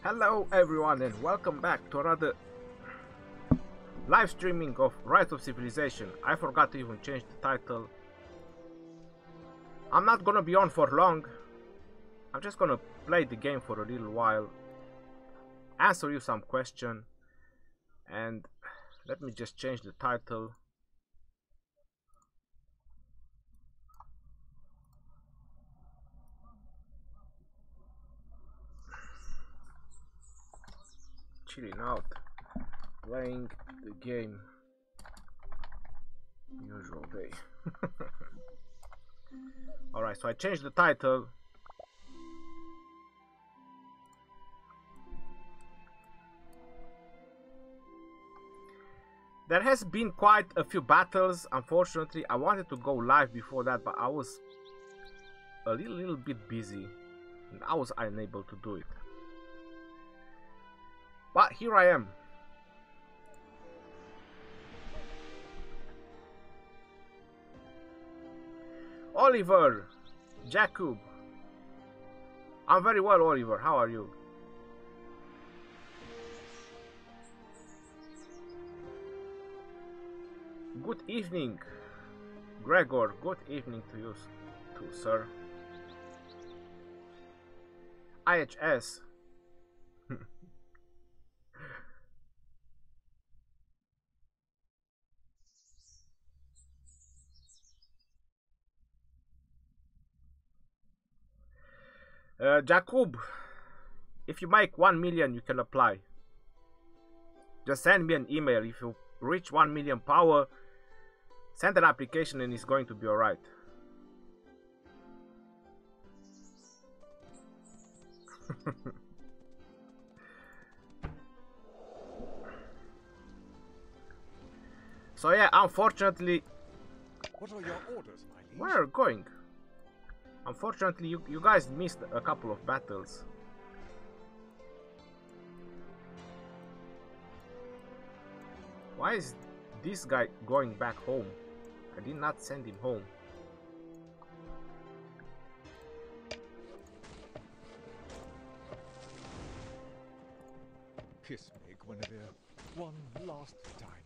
Hello everyone and welcome back to another live streaming of Rise of Civilization. I forgot to even change the title. I'm not gonna be on for long. I'm just gonna play the game for a little while, answer you some question, and let me just change the title. Chilling out, playing the game, usual day. Alright, so I changed the title. There has been quite a few battles. Unfortunately, I wanted to go live before that, but I was a little bit busy and I was unable to do it. But here I am. Oliver, Jacob. I'm very well, Oliver. How are you? Good evening, Gregor. Good evening to you too, sir. IHS. Jacob, if you make 1 million, you can apply. Just send me an email. If you reach 1 million power, send an application and it's going to be alright. So yeah, unfortunately, what are your orders, my liege? where are you going? Unfortunately, you guys missed a couple of battles. Why is this guy going back home? I did not send him home. Kiss me, Guinevere, one last time.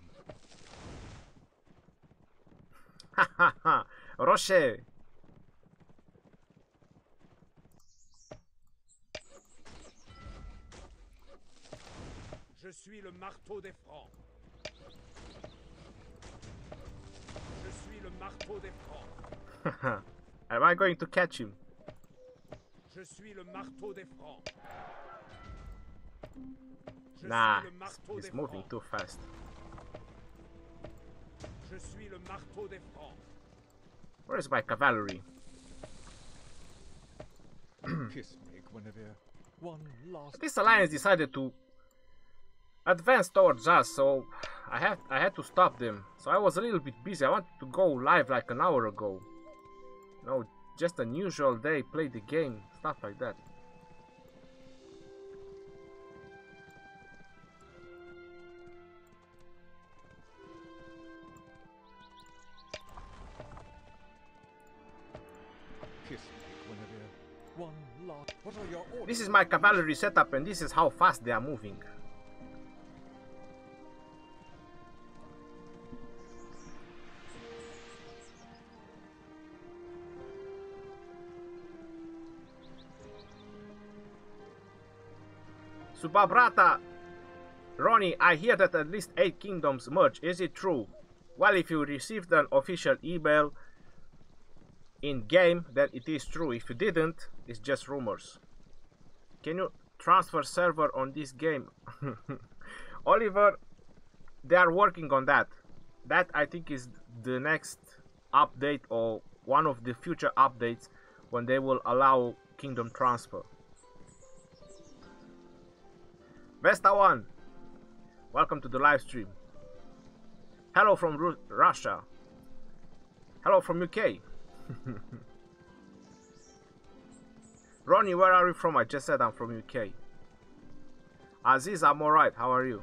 Ha ha ha! Rocher! Je suis le marteau des Francs. Je suis le marteau des Francs. Am I going to catch him? Je suis le marteau des Francs. Je Nah, suis le marteau he's des moving Francs. too fast. Je suis le marteau des Francs. Where is my cavalry? Kiss me, Guinevere, one last. This alliance decided to advance towards us, so I had to stop them. So I was a little bit busy. I wanted to go live like an hour ago. No, just an usual day, play the game, stuff like that. Kiss me, Guinevere, one last. What are your orders? This is my cavalry setup and this is how fast they are moving. Subabrata, Ronnie, I hear that at least 8 kingdoms merge. Is it true? Well, if you received an official email in game, then it is true. If you didn't, it's just rumors. Can you transfer server on this game? Oliver, they are working on that. That I think is the next update or one of the future updates when they will allow kingdom transfer. Vesta 1, welcome to the live stream. Hello from Russia. Hello from UK. Ronnie, where are you from? I just said I'm from UK. Aziz, I'm alright. How are you?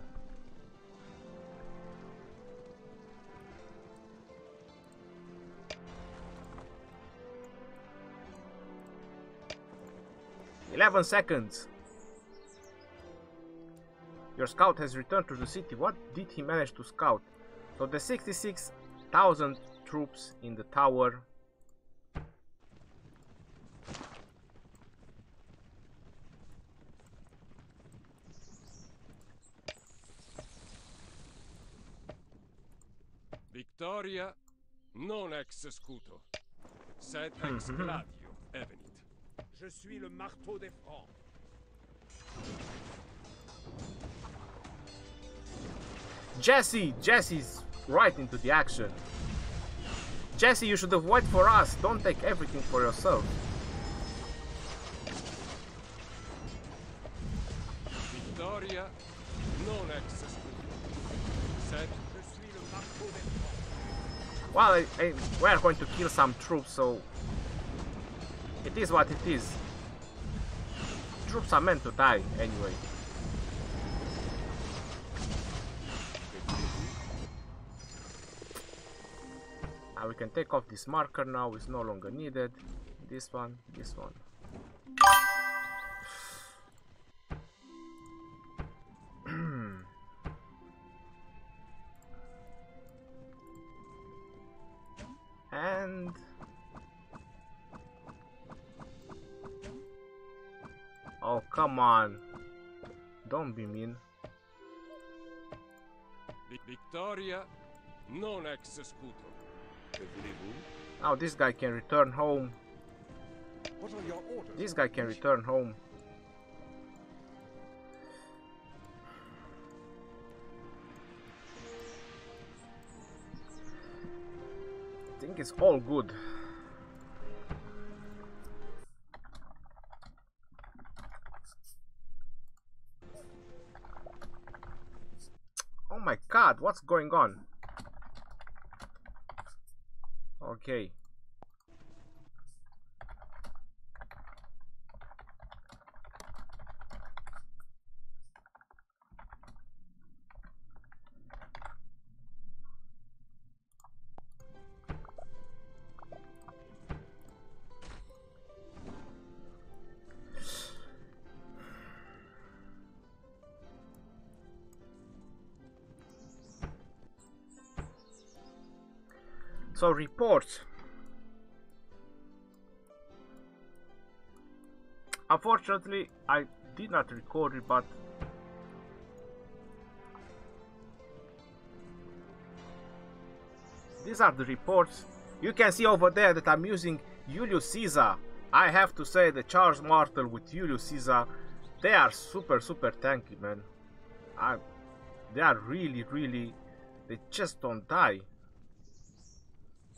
"11 seconds. Your scout has returned to the city. What did he manage to scout? So the 66,000 troops in the tower. Victoria non ex scuto, sed ex gladio evenit. Je suis le marteau des Francs. Jesse's right into the action. Jesse, you should have waited for us. Don't take everything for yourself. Victoria non ex scuto, sed je suis le marteau des Francs. Well, we're going to kill some troops, so it is what it is. Troops are meant to die anyway. Now we can take off this marker now, it's no longer needed. This one, this one. And oh, come on. Don't be mean. Victoria non ex scuto. Que voulez-vous? Now this guy can return home. What are your orders? This guy can return home. I think it's all good. Oh my god, what's going on? Okay. So reports. Unfortunately, I did not record it, but these are the reports. You can see over there that I'm using Julius Caesar. I have to say the Charles Martel with Julius Caesar, they are super tanky, man. They are really, they just don't die.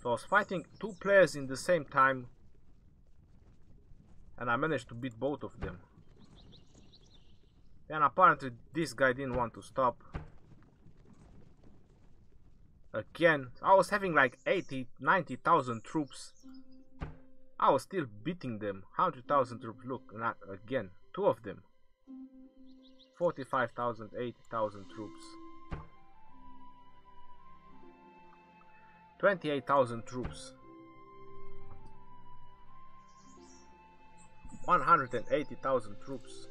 So I was fighting two players in the same time, and I managed to beat both of them. And apparently this guy didn't want to stop. Again, I was having like 90,000 troops. I was still beating them. 100,000 troops, look, not again, two of them. 45,000, 80,000 troops. 28,000 troops. 180,000 troops.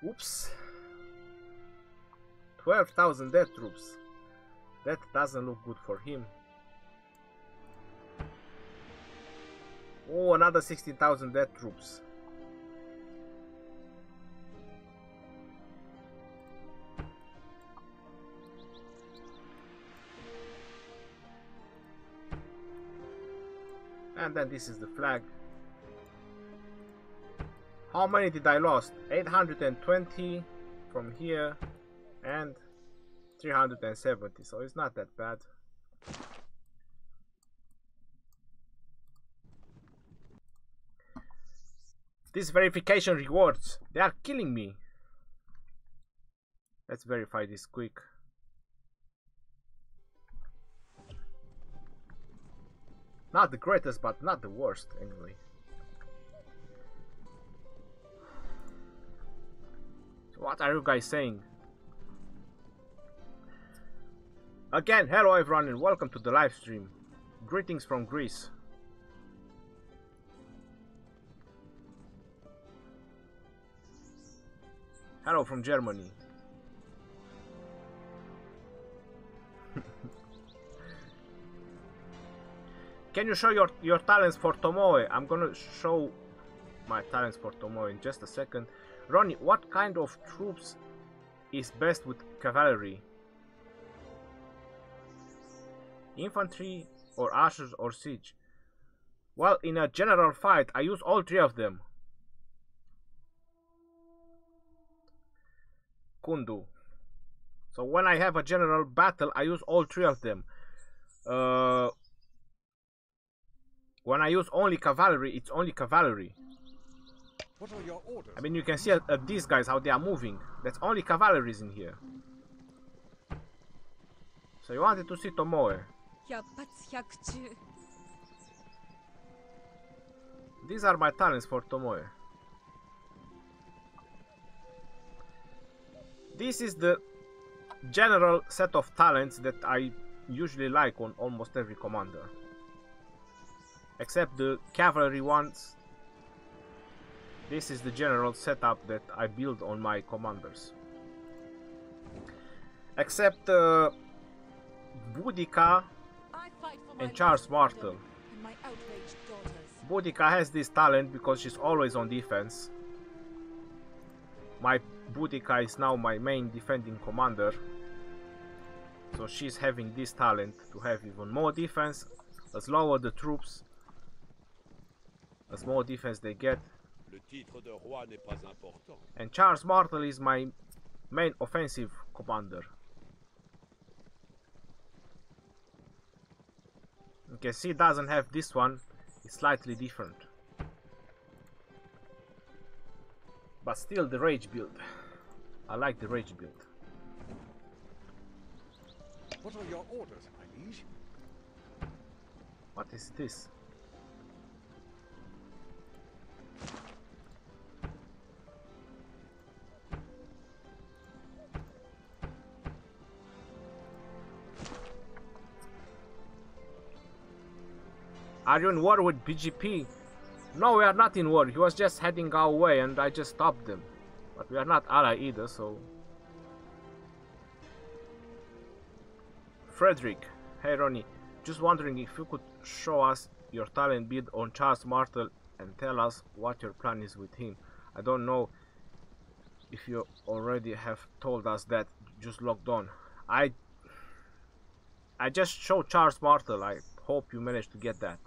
Oops. 12,000 dead troops. That doesn't look good for him. Oh, another 16,000 dead troops. And then this is the flag. How many did I lost? 820 from here and 370, so it's not that bad. These verification rewards, they are killing me. Let's verify this quick. Not the greatest, but not the worst, anyway. So what are you guys saying? Again, hello everyone and welcome to the live stream. Greetings from Greece. Hello from Germany. Can you show your talents for Tomoe? I'm gonna show my talents for Tomoe in just a second. Ronnie, what kind of troops is best with cavalry? Infantry or archers or siege? Well, in a general fight, I use all three of them. Kundu. So when I have a general battle, I use all three of them. When I use only cavalry, it's only cavalry. What are your orders? I mean, you can see at these guys how they are moving. That's only cavalries in here. So you wanted to see Tomoe. These are my talents for Tomoe. This is the general set of talents that I usually like on almost every commander. Except the cavalry ones. This is the general setup that I build on my commanders. Except Boudica and Charles Martel. Boudica has this talent because she's always on defense. My Boudica is now my main defending commander. So she's having this talent to have even more defense. As lower the troops, as more defense they get. And Charles Martel is my main offensive commander. You can see it doesn't have this one, it's slightly different. But still the rage build. I like the rage build. What are your orders, my liege? What is this? Are you in war with BGP? No, we are not in war. He was just heading our way and I just stopped them. But we are not ally either, so... Frederick. Hey Ronnie. Just wondering if you could show us your talent build on Charles Martel and tell us what your plan is with him. I don't know if you already have told us that. Just logged on. I just showed Charles Martel. I hope you managed to get that.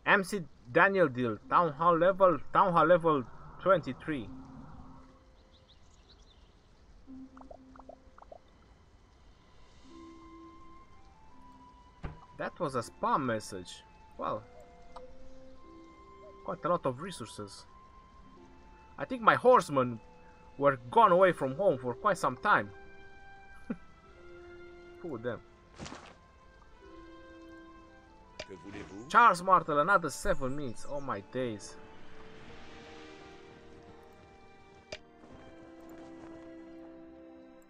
MC Daniel deal, Town Hall level 23. That was a spam message. Well, quite a lot of resources. I think my horsemen were gone away from home for quite some time. Fool them. Charles Martel, another 7 minutes. Oh my days.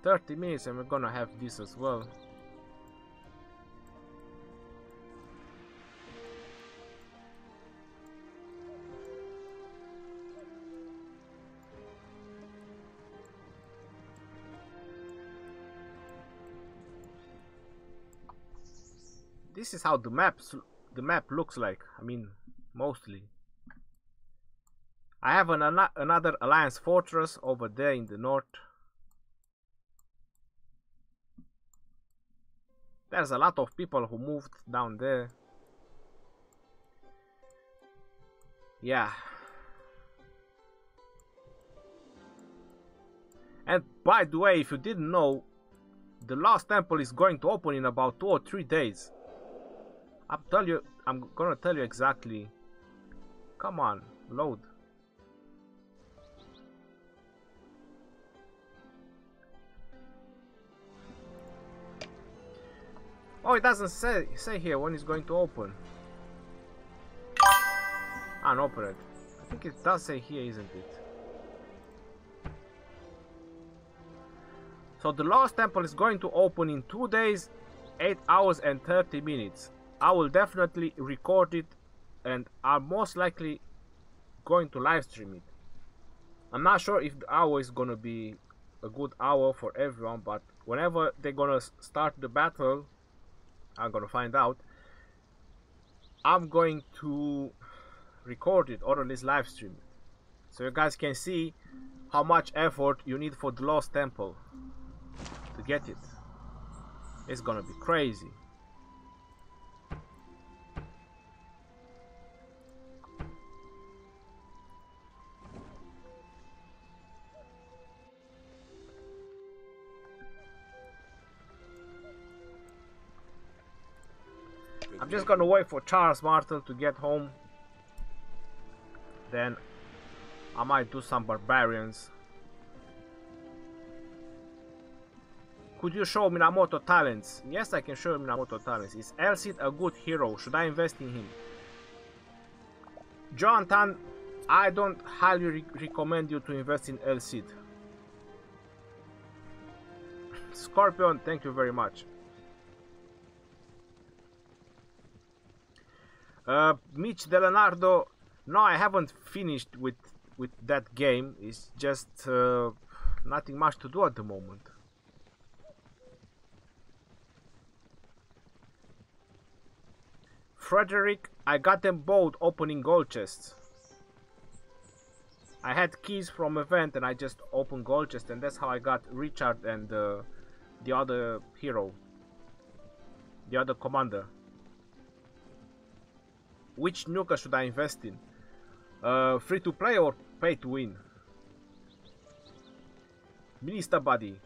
$30 and we're gonna have this as well. This is how the map looks like. I mean, mostly. I have another Alliance fortress over there in the north. There's a lot of people who moved down there. Yeah. And by the way, if you didn't know, the last temple is going to open in about 2 or 3 days. I'm gonna tell you exactly. Come on, load. Oh, it doesn't say here when it's going to open. Unopened. I think it does say here, isn't it? So the last temple is going to open in 2 days, 8 hours and 30 minutes. I will definitely record it and I'm most likely going to live stream it. I'm not sure if the hour is gonna be a good hour for everyone, but whenever they're gonna start the battle, I'm gonna find out. I'm going to record it or at least live stream it, so you guys can see how much effort you need for the Lost Temple to get it. It's gonna be crazy. I'm just gonna wait for Charles Martel to get home. Then I might do some barbarians. Could you show Minamoto talents? Yes, I can show Minamoto talents. Is Elcid a good hero? Should I invest in him? Jonathan, I don't highly recommend you to invest in Elcid. Scorpion, thank you very much. Mitch Delenardo, no, I haven't finished with that game. It's just nothing much to do at the moment. Frederick, I got them both opening gold chests. I had keys from event and I just opened gold chests, and that's how I got Richard and the other hero, the other commander. Which nuker should I invest in? Free to play or pay to win? Minister Buddy.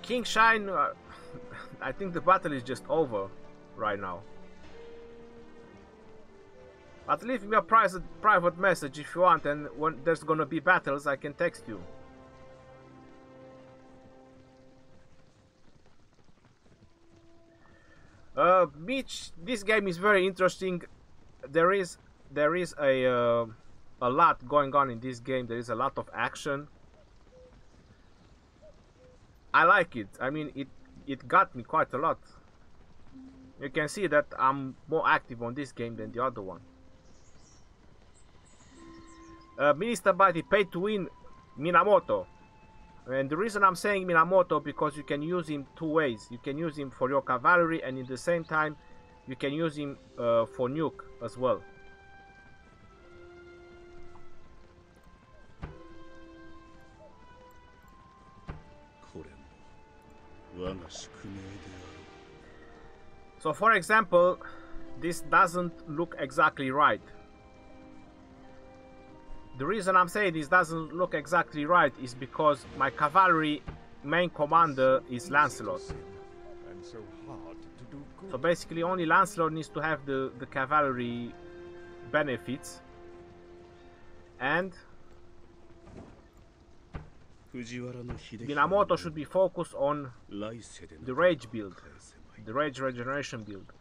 King Shine, I think the battle is just over right now. But leave me a private message if you want, and when there's gonna be battles I can text you. Mitch, this game is very interesting. There is a lot going on in this game. There is a lot of action. I like it. I mean, it got me quite a lot. You can see that I'm more active on this game than the other one. Minister Buddy, pay to win Minamoto. And the reason I'm saying Minamoto, because you can use him two ways. You can use him for your cavalry, and in the same time you can use him for nuke as well. So for example, this doesn't look exactly right. The reason I'm saying this doesn't look exactly right is because my cavalry main commander is Lancelot. So basically only Lancelot needs to have the cavalry benefits, and Minamoto should be focused on the rage build, the rage regeneration build.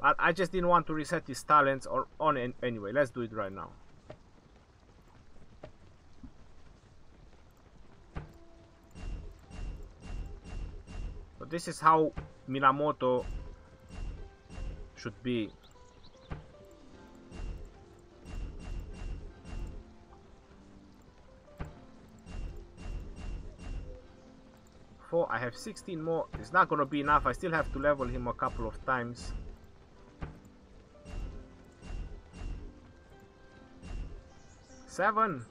But I just didn't want to reset his talents or on anyway. Let's do it right now. So this is how Minamoto should be. I have 16 more. It's not gonna be enough. I still have to level him a couple of times. Seven.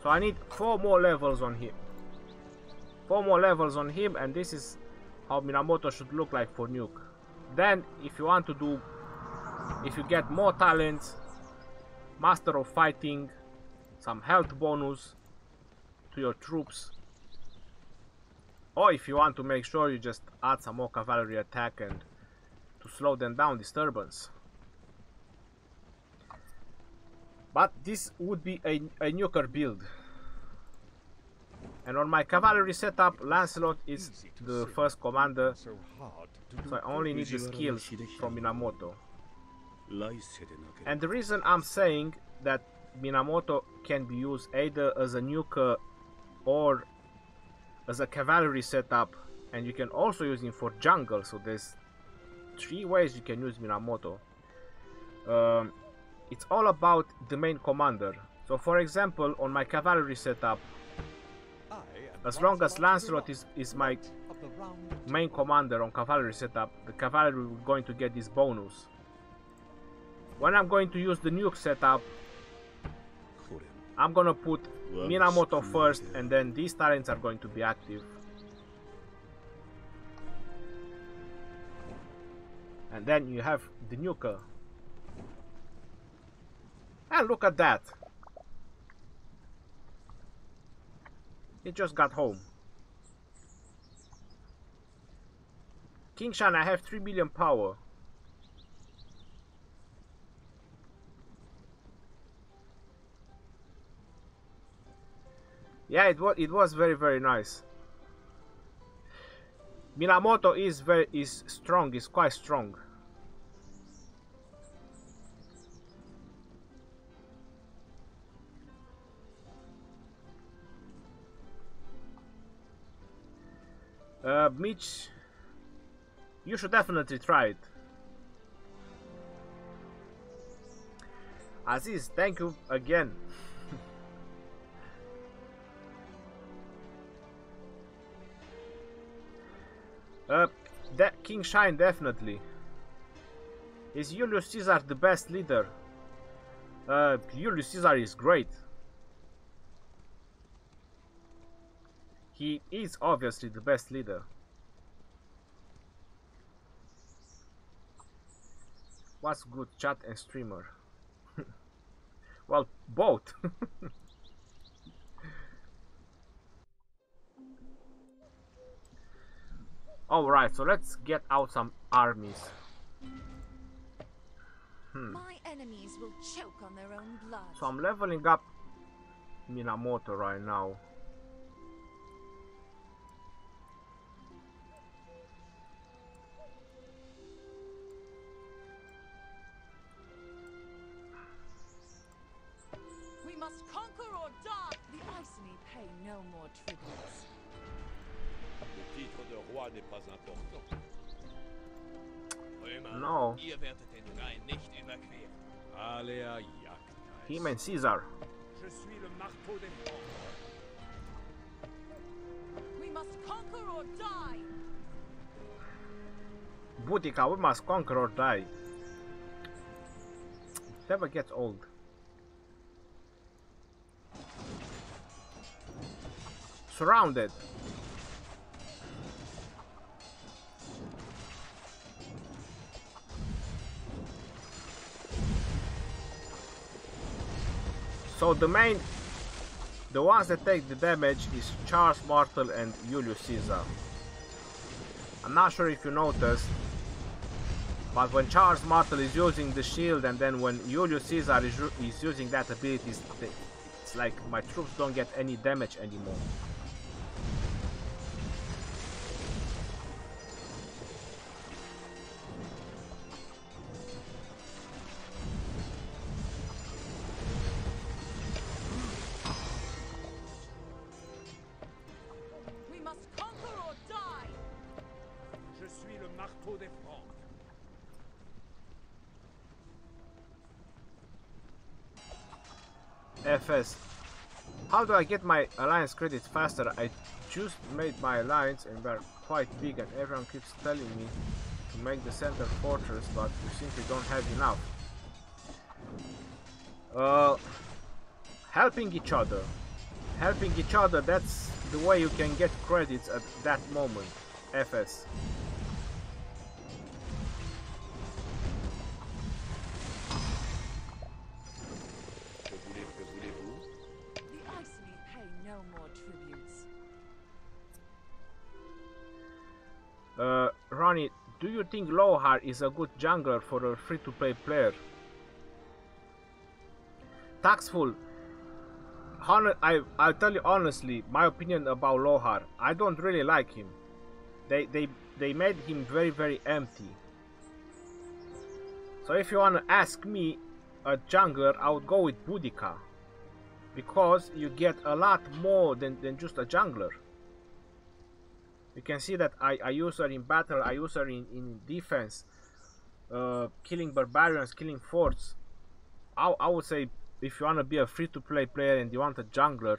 So I need 4 more levels on him. 4 more levels on him, and this is how Minamoto should look like for nuke. Then if you want to do, if you get more talents, Master of Fighting, some health bonus to your troops, or if you want to make sure, you just add some more cavalry attack and to slow them down disturbance. But this would be a nuker build, and on my cavalry setup Lancelot is the first commander, so I only need the skills from Minamoto. And the reason I'm saying that Minamoto can be used either as a nuker or as a cavalry setup, and you can also use him for jungle. So there's 3 ways you can use Minamoto. It's all about the main commander. So for example, on my cavalry setup, as long as Lancelot is my main commander on cavalry setup, the cavalry is going to get this bonus. When I'm going to use the nuke setup, I'm gonna put Minamoto first, and then these talents are going to be active. And then you have the nuker. And look at that. He just got home. King Shan, I have 3 million power. Yeah, it was very nice. Minamoto is strong, is quite strong. Mitch, you should definitely try it. Aziz, thank you again. That King Shine, definitely. Is Julius Caesar the best leader? Julius Caesar is great. He is obviously the best leader. What's good, chat and streamer? Well, both. Alright, so let's get out some armies. My enemies will choke on their own blood. So I'm leveling up Minamoto right now. We must conquer or die. The Iceni pay no more tributes. Le titre de roi n'est pas important. No. Ihr werdet den Rhein nicht überqueren. Alea Jagd. Him and Caesar. Je suis le marteau des Francs. We must conquer or die. Boudica, we must conquer or die. Never gets old. Surrounded. So the ones that take the damage is Charles Martel and Julius Caesar. I'm not sure if you noticed, but when Charles Martel is using the shield and then when Julius Caesar is using that ability, it's like my troops don't get any damage anymore. FS. How do I get my alliance credits faster? I just made my alliance and we're quite big and everyone keeps telling me to make the center fortress, but we simply don't have enough. Helping each other. Helping each other, that's the way you can get credits at that moment. FS. Ronnie, do you think Lohar is a good jungler for a free-to-play player? Taxful, I'll tell you honestly, my opinion about Lohar. I don't really like him. They made him very empty. So if you wanna ask me a jungler, I would go with Boudica, because you get a lot more than just a jungler. You can see that I use her in battle, I use her in defense, killing barbarians, killing forts. I would say if you want to be a free-to-play player and you want a jungler,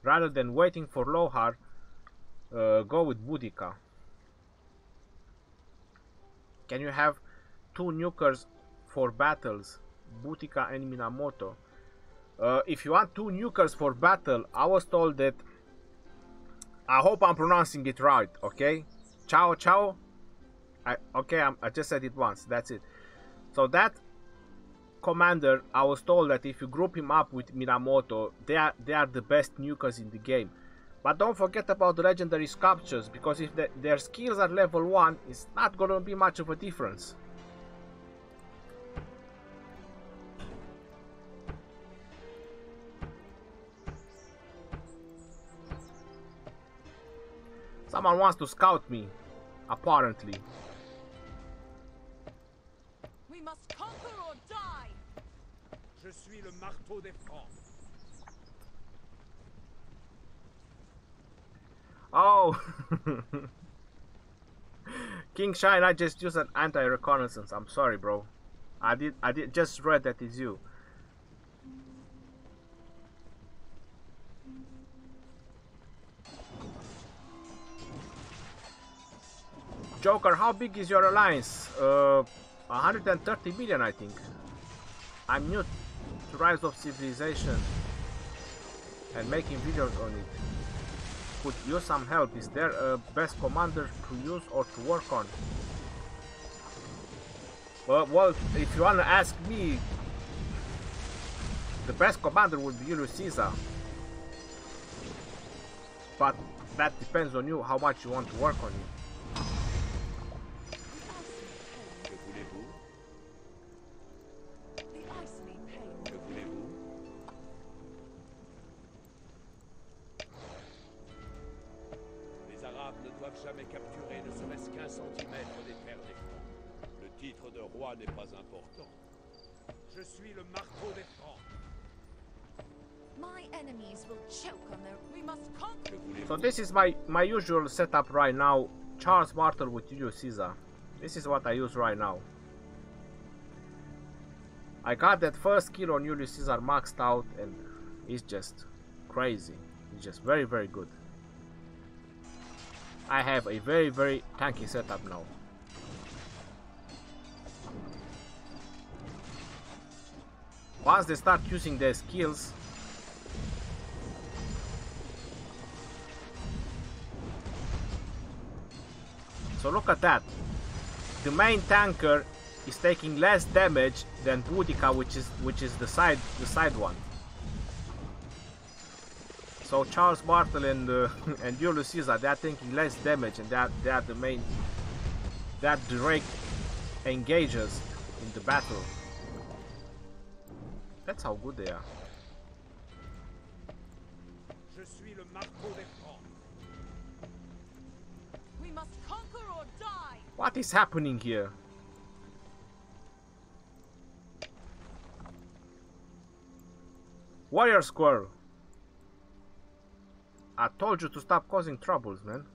rather than waiting for Lohar, go with Boudica. Can you have 2 nukers for battles, Boudica and Minamoto? If you want 2 nukers for battle, I was told that, I hope I'm pronouncing it right, okay? Chao Chao? I just said it once, that's it. So that commander, I was told that if you group him up with Minamoto, they are the best nukers in the game. But don't forget about the legendary sculptures, because if their skills are level 1, it's not gonna be much of a difference. Someone wants to scout me, apparently. We must conquer or die. Je suis le marteau des Francs. Oh, King Shine, I just used an anti-reconnaissance. I'm sorry, bro. I did just read that it's you. Joker, how big is your alliance? 130 million, I think. I'm new to Rise of Civilization and making videos on it. Could use some help. Is there a best commander to use or to work on? Well, if you wanna ask me, the best commander would be Julius Caesar. But that depends on you, how much you want to work on it. Jamais capturé ne serait-ce qu'1 centimètre des terres des Francs. Le titre de roi n'est pas important. Je suis le marteau des Francs. My enemies will choke on their. We must conquer. So this is my usual setup right now. Charles Martel with Julius Caesar. This is what I use right now. I got that first kill on Julius Caesar maxed out, and it's just crazy. It's just very, very good. I have a very, very tanky setup now. Once they start using their skills, so look at that. The main tanker is taking less damage than Boudica, which is the side one. So Charles Martel and and Julius Caesar, they are taking less damage, and they are the main, they are direct engagers in the battle. That's how good they are. Je suis le marteau des Francs. We must conquer or die. What is happening here? Warrior Squirrel. I told you to stop causing troubles, man.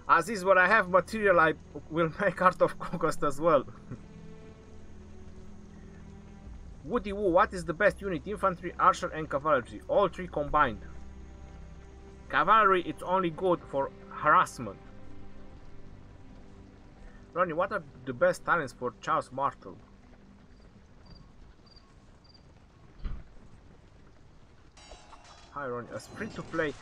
As is, when I have material, I will make Art of Conquest as well. Woody Woo, what is the best unit? Infantry, archer and cavalry. All 3 combined. Cavalry, it's only good for harassment. Ronnie, what are the best talents for Charles Martel? Hi Ronnie, as free to play.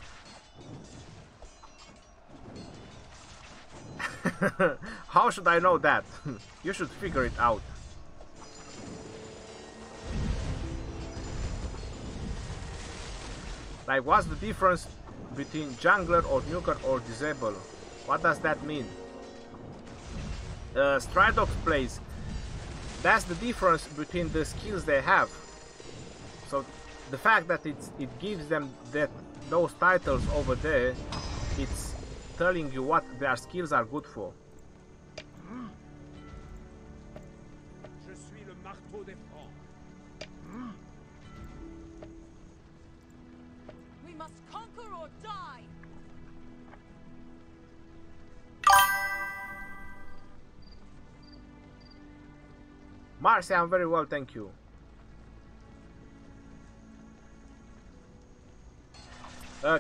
How should I know that? You should figure it out. Like, what's the difference between jungler or nuker or disable? What does that mean? Stridox plays. That's the difference between the skills they have. So the fact that it gives them those titles over there, it's telling you what their skills are good for. marteau des Francs. We must conquer or die. Marcy, I'm very well, thank you.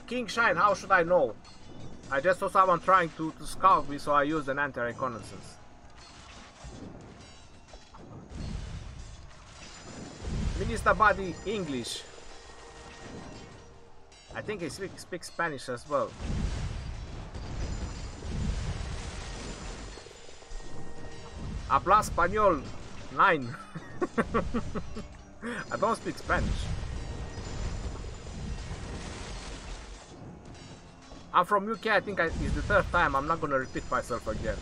King Shine, how should I know? I just saw someone trying to scout me, so I used an anti-reconnaissance. Minister Buddy English. I think he speaks Spanish as well. Habla español 9. I don't speak Spanish. I'm from UK, I think it's the third time. I'm not gonna repeat myself again.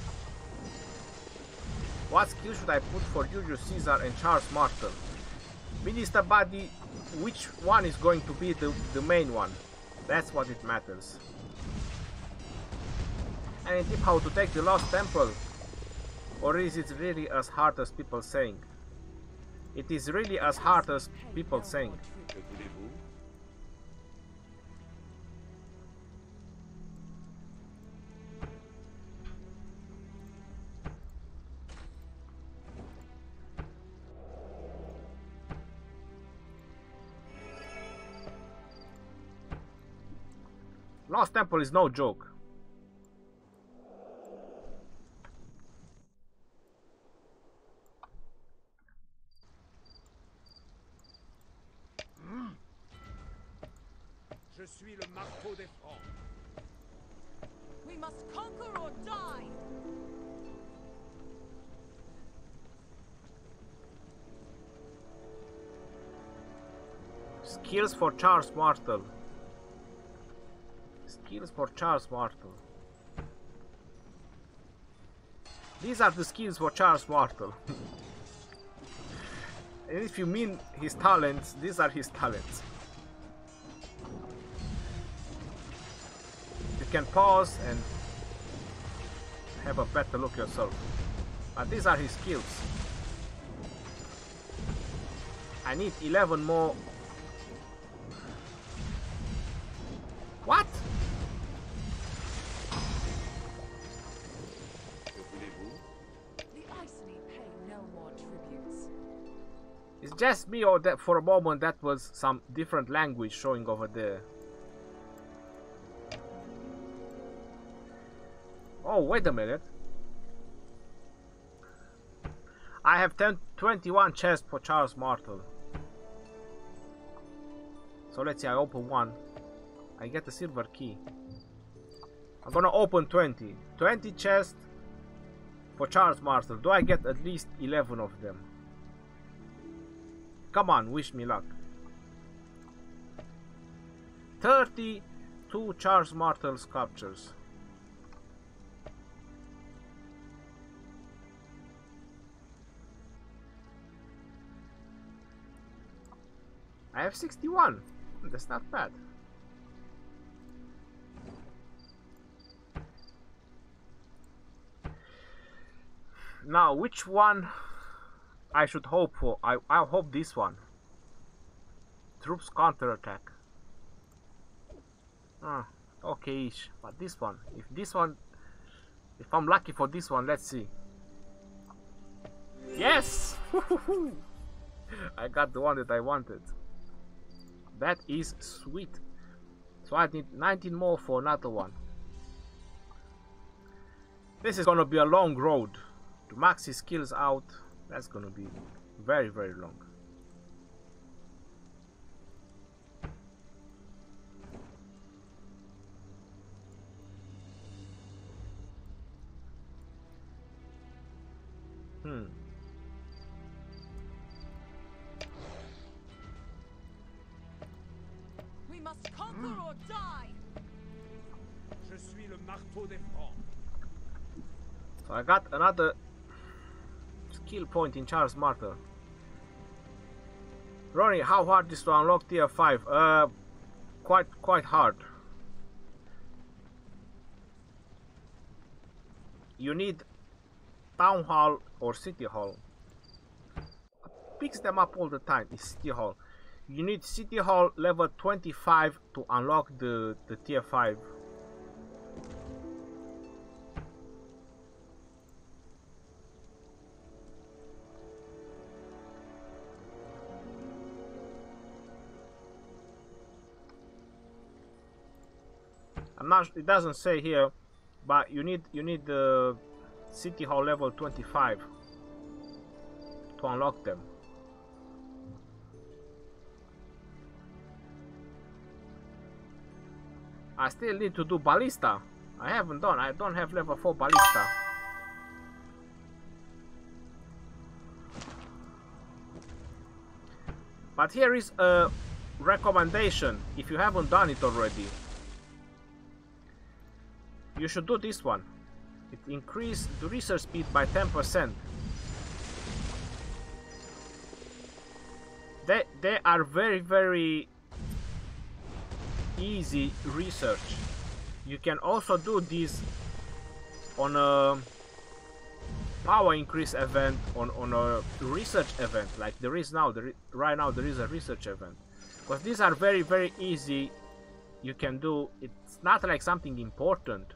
What skill should I put for Julius Caesar and Charles Martel? Minister Buddy, which one is going to be the main one? That's what it matters. Any tip how to take the Lost Temple? Or is it really as hard as people saying? It is really as hard as people saying. Que voulez-vous? Lost Temple is no joke. Je suis le marteau des Francs. We must conquer or die. Skills for Charles Martel. Skills for Charles Martel. These are the skills for Charles Martel. And if you mean his talents, these are his talents. You can pause and have a better look yourself. But these are his skills. I need 11 more. What? Que voulez-vous? The Iceni pay no more tributes. It's just me, or that for a moment that was some different language showing over there. Oh, wait a minute. I have 21 chests for Charles Martel. So let's see, I open one. I get a silver key. I'm gonna open 20. 20 chests for Charles Martel. Do I get at least 11 of them? Come on, wish me luck. 32 Charles Martel sculptures. I have 61. That's not bad. Now, which one I should hope for? I'll hope this one. Troops counterattack. Okay-ish. But this one, if I'm lucky for this one, let's see. Yes! I got the one that I wanted. That is sweet. So I need 19 more for another one. This is gonna be a long road. To max his skills out, that's gonna be very, very long. We must conquer or die. Je suis le marteau des Francs. So I got another skill point in Charles Martel. Ronnie, how hard is to unlock tier 5? Quite hard. You need town hall or city hall. picks them up all the time is City Hall. You need City Hall level 25 to unlock the tier 5. I'm not. It doesn't say here, but you need the City Hall level 25 to unlock them. I still need to do Ballista. I haven't done. I don't have level 4 Ballista. But here is a recommendation if you haven't done it already. You should do this one. It increased the research speed by 10%. They are very easy research. You can also do this on a power increase event, on a research event like there is now. Right now there is a research event. Because these are very easy. You can do. It's not like something important,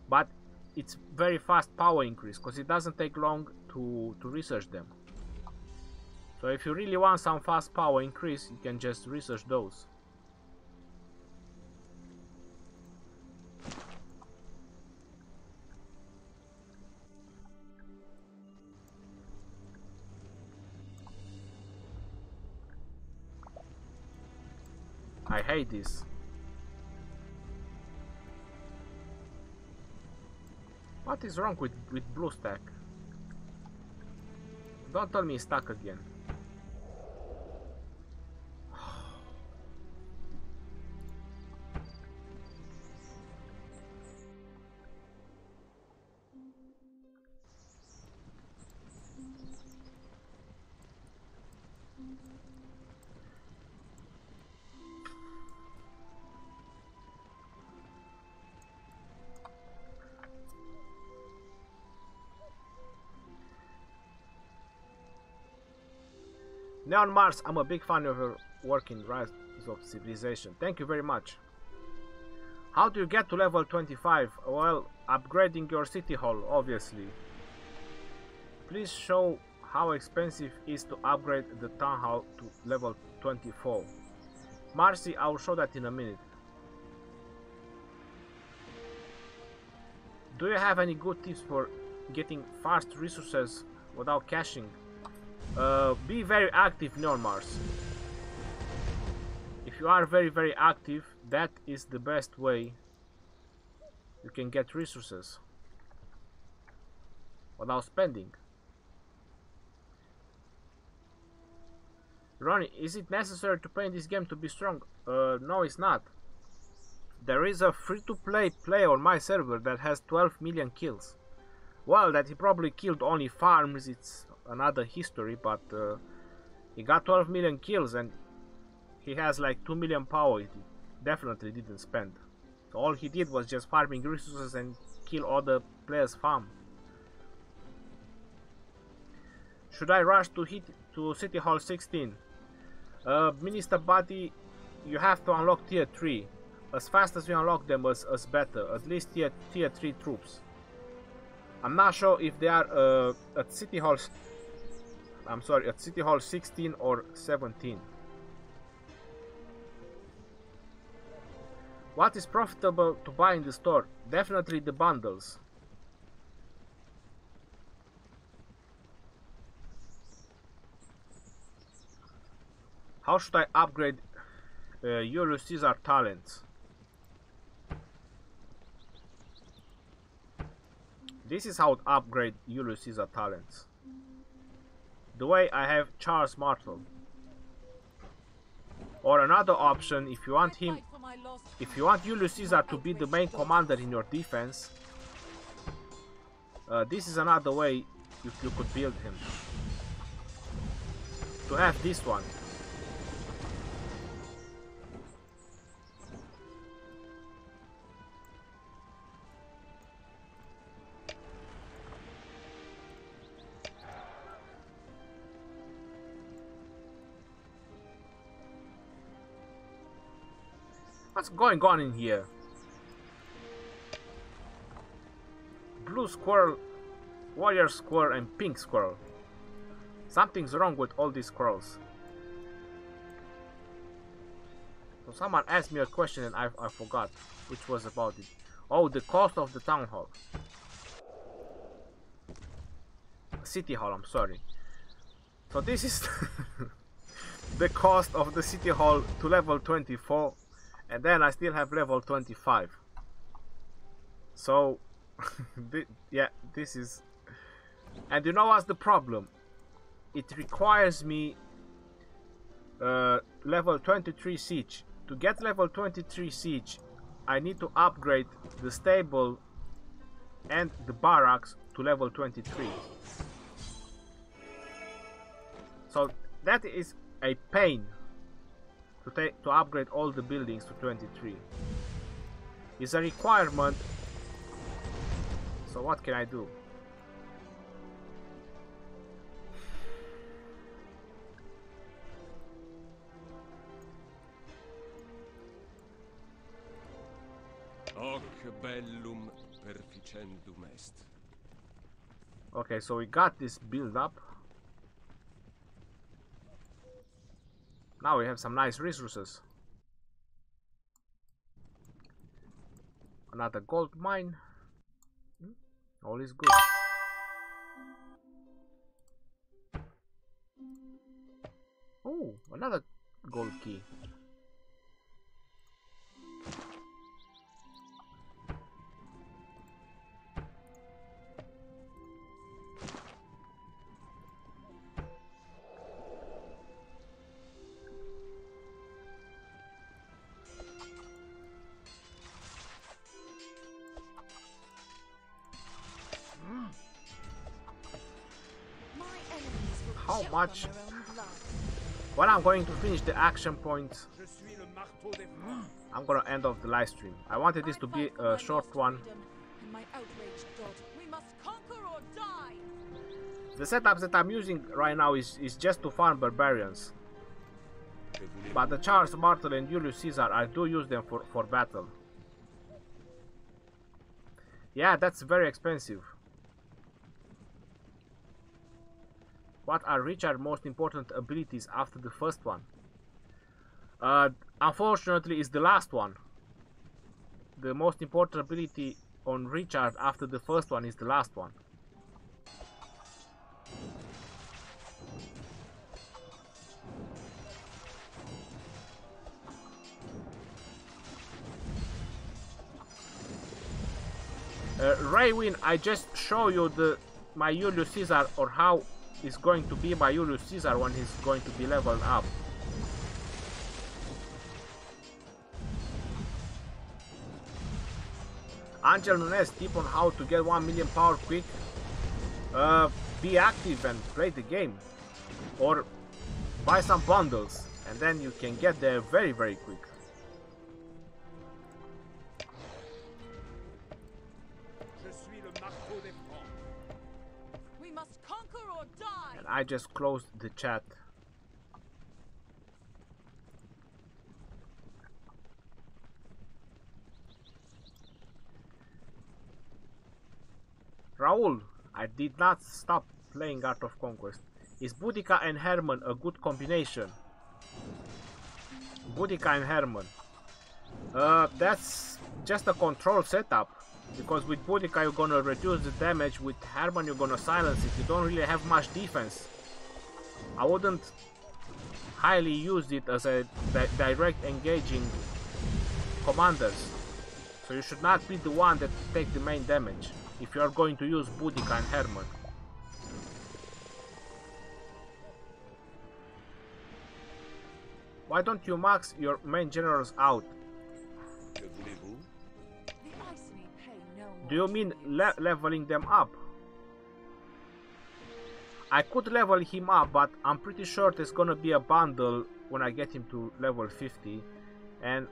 but it's very fast power increase because it doesn't take long to research them. So if you really want some fast power increase, you can just research those. I hate this. What is wrong with blue stack? Don't tell me it's stuck again. Neon Mars, I'm a big fan of your work in Rise of Civilization. Thank you very much. How do you get to level 25? Well, upgrading your city hall, obviously. Please show how expensive it is to upgrade the town hall to level 24. Marcy, I will show that in a minute. Do you have any good tips for getting fast resources without caching? Be very active, Neon Mars. If you are very active, that is the best way you can get resources without spending. Ronnie, is it necessary to play in this game to be strong? No, it's not. There is a free-to-play player on my server that has 12 million kills. Well, that he probably killed only farms, it's another history, but he got 12 million kills and he has like 2 million power. He definitely didn't spend. So all he did was just farming resources and kill all the players' farm. Should I rush to City Hall 16? Minister Buddy, you have to unlock tier 3. As fast as you unlock them, as better. At least tier 3 troops. I'm not sure if they are at City Hall. I'm sorry, at City Hall 16 or 17. What is profitable to buy in the store? Definitely the bundles. How should I upgrade Julius Caesar talents? This is how to upgrade Julius Caesar talents. The way I have Charles Martel. Or another option, if you want him, if you want Julius Caesar to be the main commander in your defense, this is another way you could build him. To have this one. What's going on in here? Blue squirrel, warrior squirrel, and pink squirrel. Something's wrong with all these squirrels. So someone asked me a question and I forgot which was about it. Oh, the cost of the town hall. City hall, I'm sorry. So this is the cost of the city hall to level 24, and then I still have level 25. So yeah, this is, and you know what's the problem? It requires me level 23 siege. To get level 23 siege, I need to upgrade the stable and the barracks to level 23. So that is a pain to upgrade all the buildings to 23. It's a requirement. So what can I do? Hoc bellum perficendum est. Okay, so we got this build up. Now we have some nice resources. Another gold mine. All is good. Oh, another gold key. How much? When I'm going to finish the action points, I'm gonna end off the live stream. I wanted this to be a short one. The setups that I'm using right now is just to farm barbarians. But the Charles Martel and Julius Caesar, I do use them for battle. Yeah, that's very expensive. What are Richard's most important abilities after the first one? Unfortunately, it's the last one. The most important ability on Richard after the first one is the last one. Raywin, I just show you my Julius Caesar, or how is going to be my Julius Caesar when he's going to be leveled up. Angel Nunes tip on how to get 1 million power quick. Be active and play the game, or buy some bundles and then you can get there very quick. And I just closed the chat. Raul, I did not stop playing Art of Conquest. Is Boudica and Herman a good combination? Boudica and Herman. That's just a control setup. Because with Boudica you're gonna reduce the damage, with Herman you're gonna silence it. You don't really have much defense. I wouldn't highly use it as a direct engaging commanders. So you should not be the one that take the main damage if you are going to use Boudica and Herman. Why don't you max your main generals out? Do you mean leveling them up? I could level him up, but I'm pretty sure there's gonna be a bundle when I get him to level 50, and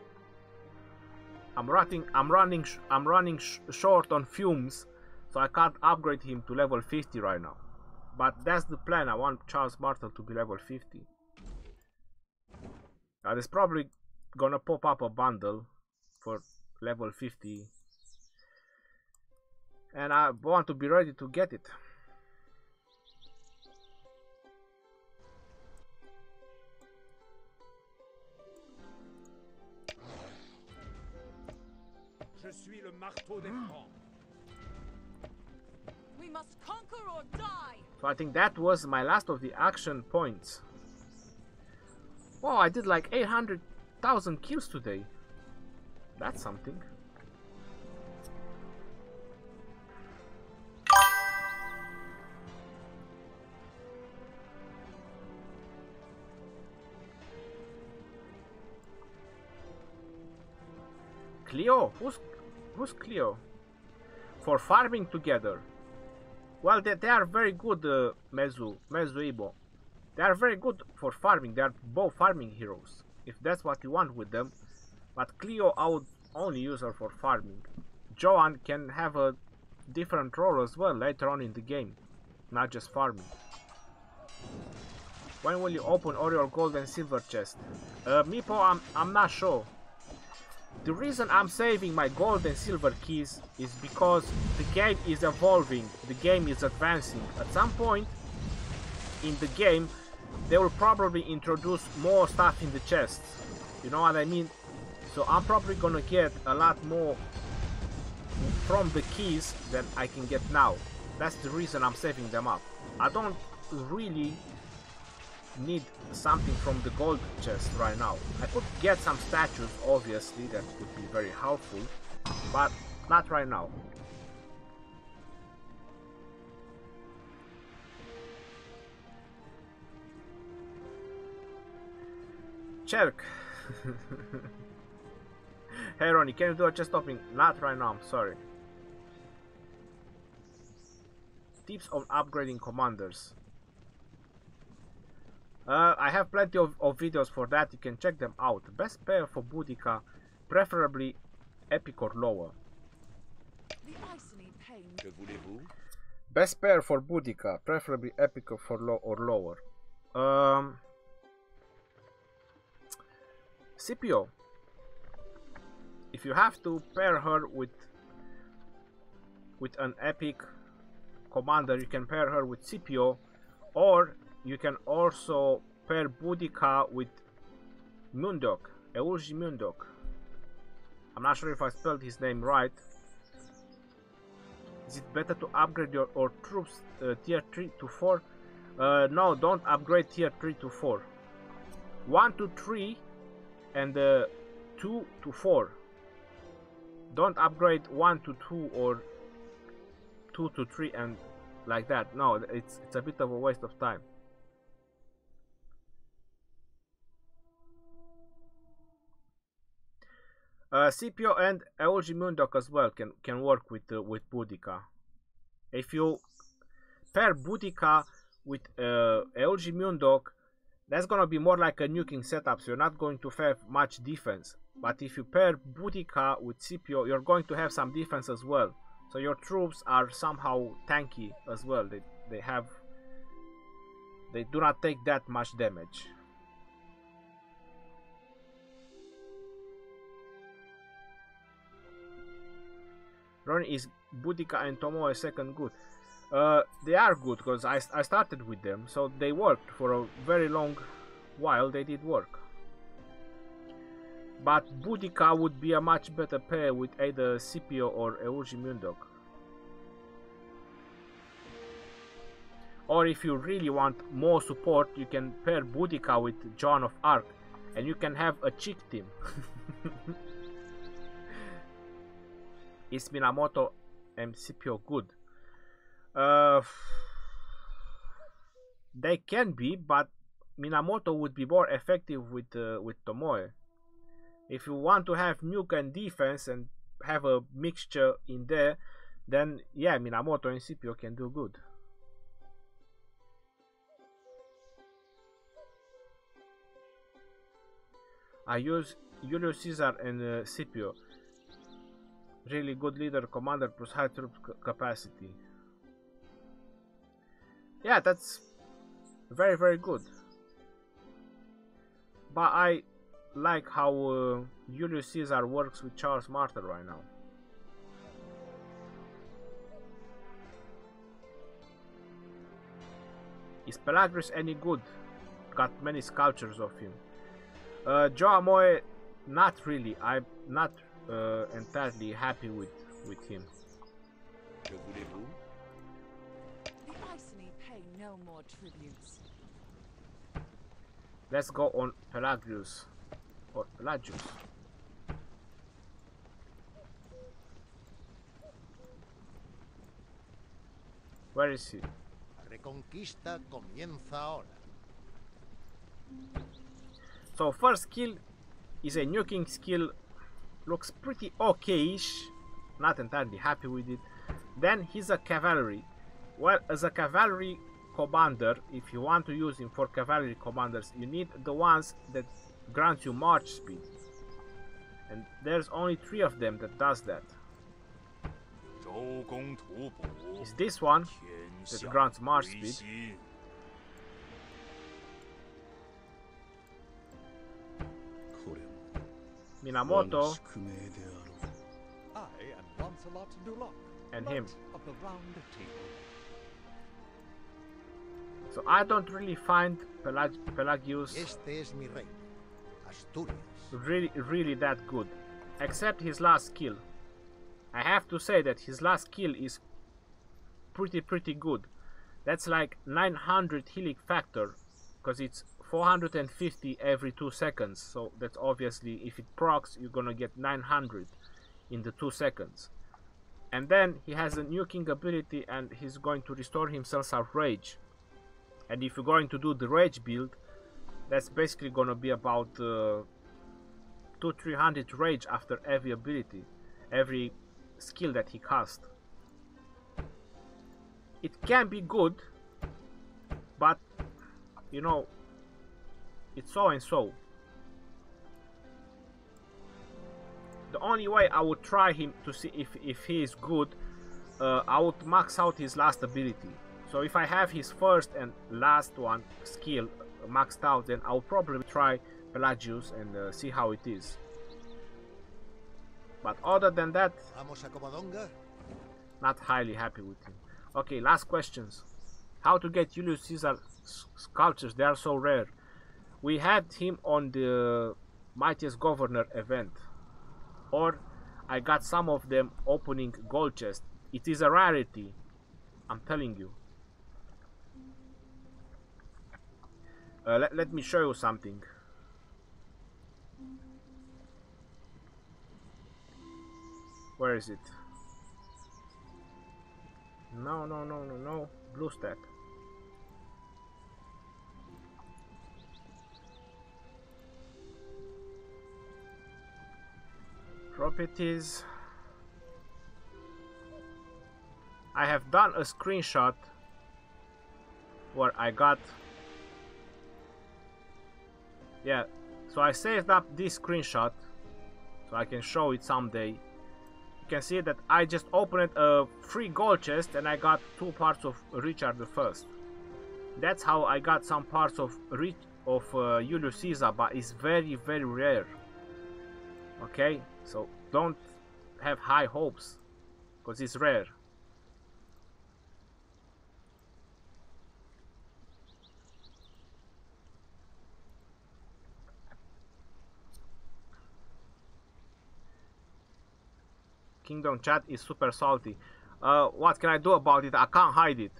I'm running short on fumes, so I can't upgrade him to level 50 right now. But that's the plan. I want Charles Martel to be level 50. There's probably gonna pop up a bundle for level 50. And I want to be ready to get it. Je suis le marteau des Francs. We must conquer or die. So I think that was my last of the action points. Wow, I did like 800,000 kills today. That's something. Cleo? Who's Cleo? For farming together. Well, they are very good, Mezuibo. They are very good for farming. They are both farming heroes, if that's what you want with them. But Cleo, I would only use her for farming. Joan can have a different role as well later on in the game, not just farming. When will you open all your gold and silver chest? Meepo, I'm not sure. The reason I'm saving my gold and silver keys is because the game is evolving, the game is advancing. At some point in the game, they will probably introduce more stuff in the chests. You know what I mean? So I'm probably gonna get a lot more from the keys than I can get now. That's the reason I'm saving them up. I don't really need something from the gold chest right now. I could get some statues, obviously, that would be very helpful, but not right now. Cherk. Hey Ronnie, can you do a chest topping? Not right now, I'm sorry. Tips on upgrading commanders. I have plenty of videos for that, you can check them out. Best pair for Boudica, preferably epic or lower. The Iceni pain. Que voulez-vous? Best pair for Boudica, preferably epic or lower. Scipio. If you have to pair her with an epic commander, you can pair her with Scipio, or you can also pair Boudica with Mundok, Eulji Mundok. I'm not sure if I spelled his name right. Is it better to upgrade your troops tier 3 to 4? No, don't upgrade tier 3 to 4. 1 to 3 and 2 to 4. Don't upgrade 1 to 2 or 2 to 3 and like that. No, it's a bit of a waste of time. Scipio and Eulji Mundok as well can work with Boudica. If you pair Boudica with Eulji Mundok, that's gonna be more like a nuking setup, so you're not going to have much defense. But if you pair Boudica with Scipio, you're going to have some defense as well. So your troops are somehow tanky as well. They do not take that much damage. Ronnie, is Boudica and Tomoe second good? They are good because I started with them, so they worked for a very long while. They did work. But Boudica would be a much better pair with either Scipio or Eulji Mundok. Or if you really want more support, you can pair Boudica with Joan of Arc, and you can have a chick team. Is Minamoto and Scipio good? They can be, but Minamoto would be more effective with Tomoe. If you want to have nuke and defense and have a mixture in there, then yeah, Minamoto and Scipio can do good. I use Julius Caesar and Scipio. Really good leader, commander plus high troop capacity. Yeah, that's very, very good. But I like how Julius Caesar works with Charles Martel right now. Is Pelagius any good? Got many sculptures of him. Joe Amoy, not really. I'm not entirely happy with him. Que voulez-vous? The Iceni pay no more tributes. Let's go on Pelagius. Or Pelagius. Where is he? Reconquista comienza ahora. So first skill is a nuking skill. Looks pretty okay-ish. Not entirely happy with it. Then he's a cavalry. Well, as a cavalry commander, if you want to use him for cavalry commanders, you need the ones that grant you march speed. And there's only 3 of them that does that. Is this one that grants march speed. Minamoto I am Lancelot du Lac, and Knight him. of the Round Table. So I don't really find Pelagius Este es mi reino, Asturias. really that good, except his last skill. I have to say that his last skill is pretty good. That's like 900 healing factor, because it's 450 every 2 seconds. So that's obviously, if it procs, you're gonna get 900 in the 2 seconds. And then he has a nuking ability, and he's going to restore himself some rage. And if you're going to do the rage build, that's basically gonna be about 200-300 rage after every ability, every skill that he cast. It can be good, but you know, it's so and so. The only way I would try him to see if he is good, I would max out his last ability. So if I have his first and last one skill maxed out, then I'll probably try Pelagius and see how it is. But other than that, Vamos a Covadonga. not highly happy with him. Okay, last questions. How to get Julius Caesar sculptures? They are so rare. We had him on the Mightiest Governor event, or I got some of them opening gold chest. It is a rarity, I'm telling you. Let me show you something. Where is it? No. Blue stack. Properties. I have done a screenshot where I got, yeah, so I saved up this screenshot so I can show it someday. You can see that I just opened a free gold chest and I got 2 parts of Richard I. That's how I got some parts of Julius Caesar, but it's very rare. Okay, so don't have high hopes, because it's rare. Kingdom chat is super salty. What can I do about it? I can't hide it.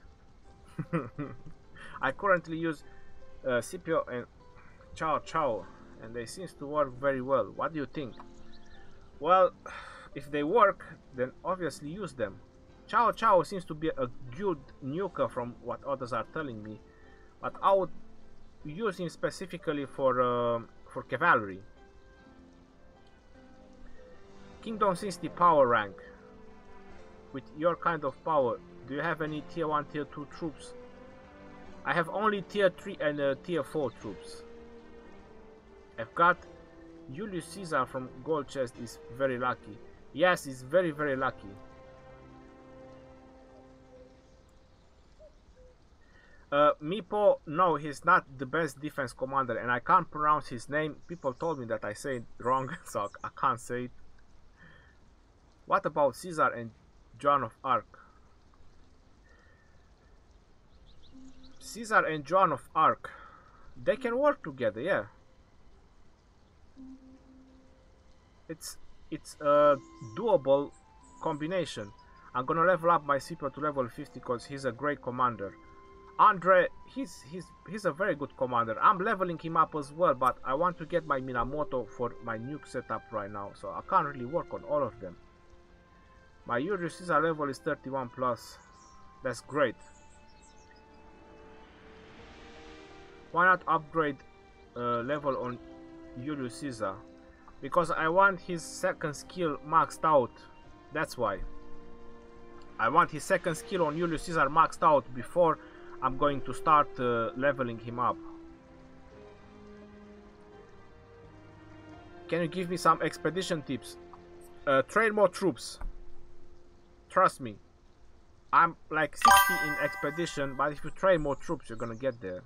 I currently use Scipio and Chao, and they seem to work very well. What do you think? Well, if they work, then obviously use them. Chao seems to be a good nuker from what others are telling me, but I would use him specifically for cavalry. Kingdom 60 power rank. With your kind of power, do you have any tier 1, tier 2 troops? I have only tier 3 and tier 4 troops. I've got Julius Caesar from gold chest, is very lucky. Yes, he's very lucky. Meepo, no, he's not the best defense commander, and I can't pronounce his name. People told me that I say it wrong, so I can't say it. What about Caesar and Joan of Arc? Caesar and Joan of Arc, they can work together, yeah. It's a doable combination. I'm gonna level up my Super to level 50 because he's a great commander. Andre, he's a very good commander. I'm leveling him up as well, but I want to get my Minamoto for my nuke setup right now, so I can't really work on all of them. My Julius Caesar level is 31 plus. That's great. Why not upgrade level on Julius Caesar? Because I want his second skill maxed out. That's why. I want his second skill on Julius Caesar maxed out before I'm going to start leveling him up. Can you give me some expedition tips? Train more troops. Trust me. I'm like 60 in expedition, but if you train more troops, you're gonna get there.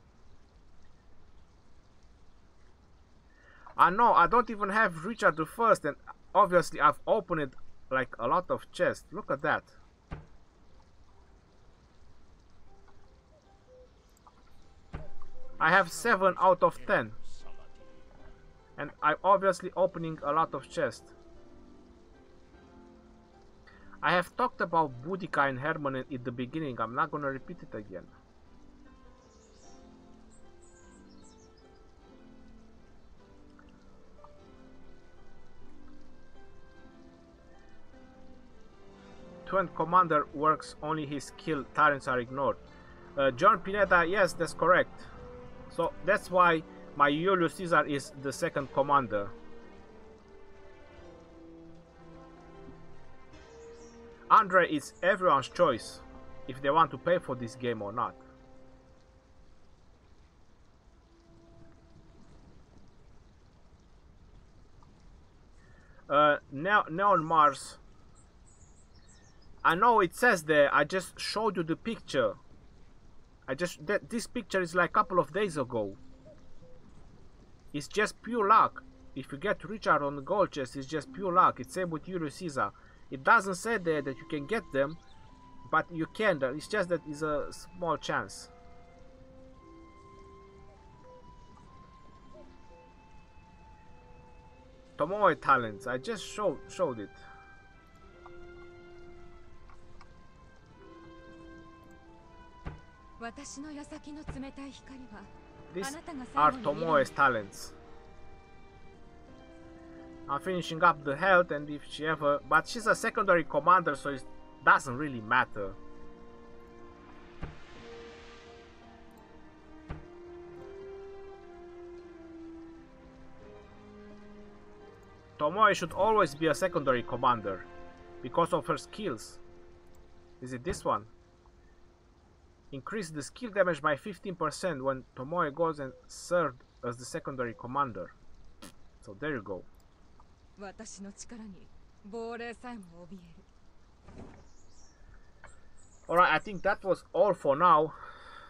I know, I don't even have Richard the First, and obviously I've opened like a lot of chests. Look at that. I have 7 out of 10. And I'm obviously opening a lot of chests. I have talked about Boudica and Hermann at the beginning. I'm not gonna repeat it again. When commander works, only his skill talents are ignored. John Pineda, yes, that's correct. So that's why my Julius Caesar is the second commander. Andre is everyone's choice if they want to pay for this game or not. Now on Mars. I know it says there, I just showed you the picture. This picture is like a couple of days ago. It's just pure luck. If you get Richard on the gold chest, it's just pure luck. It's same with Julius Caesar. It doesn't say there that you can get them, but you can. It's just that it's a small chance. Tomoe talents, I just showed it. These are Tomoe's talents. I'm finishing up the health, and if she ever... But she's a secondary commander, so it doesn't really matter. Tomoe should always be a secondary commander because of her skills. Is it this one? Increase the skill damage by 15% when Tomoe goes and served as the secondary commander. So there you go. Alright, I think that was all for now.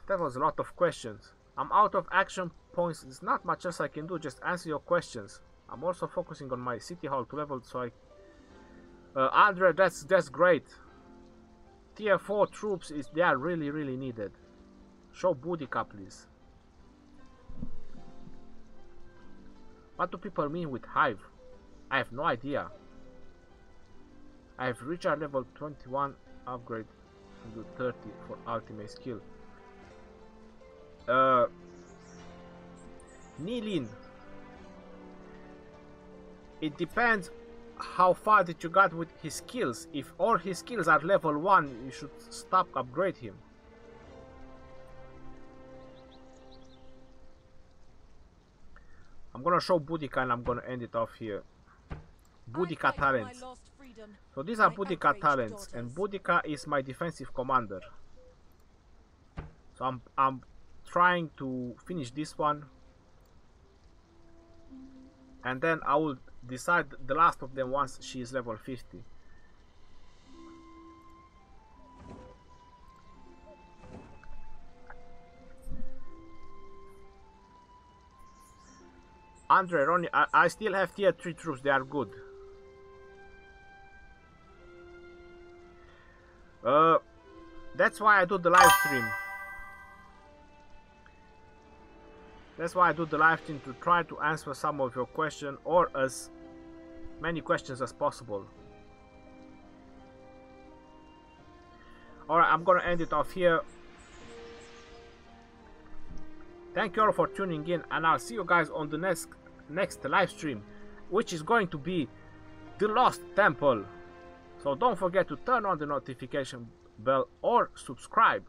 That was a lot of questions. I'm out of action points. There's not much else I can do, just answer your questions. I'm also focusing on my city hall to level, so I... Andre, that's great. Tier 4 troops, they are really needed. Show Boudica, please. What do people mean with Hive? I have no idea. I have Richard level 21 upgrade to 30 for ultimate skill. Nilin. It depends how far did you got with his skills. If all his skills are level 1, you should stop upgrade him. I'm gonna show Boudica and I'm gonna end it off here. Boudica talents. So these are Boudica talents, and Boudica is my defensive commander. So I'm trying to finish this one, and then I will decide the last of them once she is level 50. Andre, Ronnie, I still have tier 3 troops, they are good. That's why I do the live stream. That's why I do the live stream, to try to answer some of your questions, or as many questions as possible. Alright, I'm gonna end it off here. Thank you all for tuning in, and I'll see you guys on the next live stream, which is going to be the Lost Temple. So don't forget to turn on the notification bell or subscribe.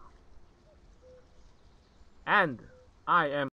And I am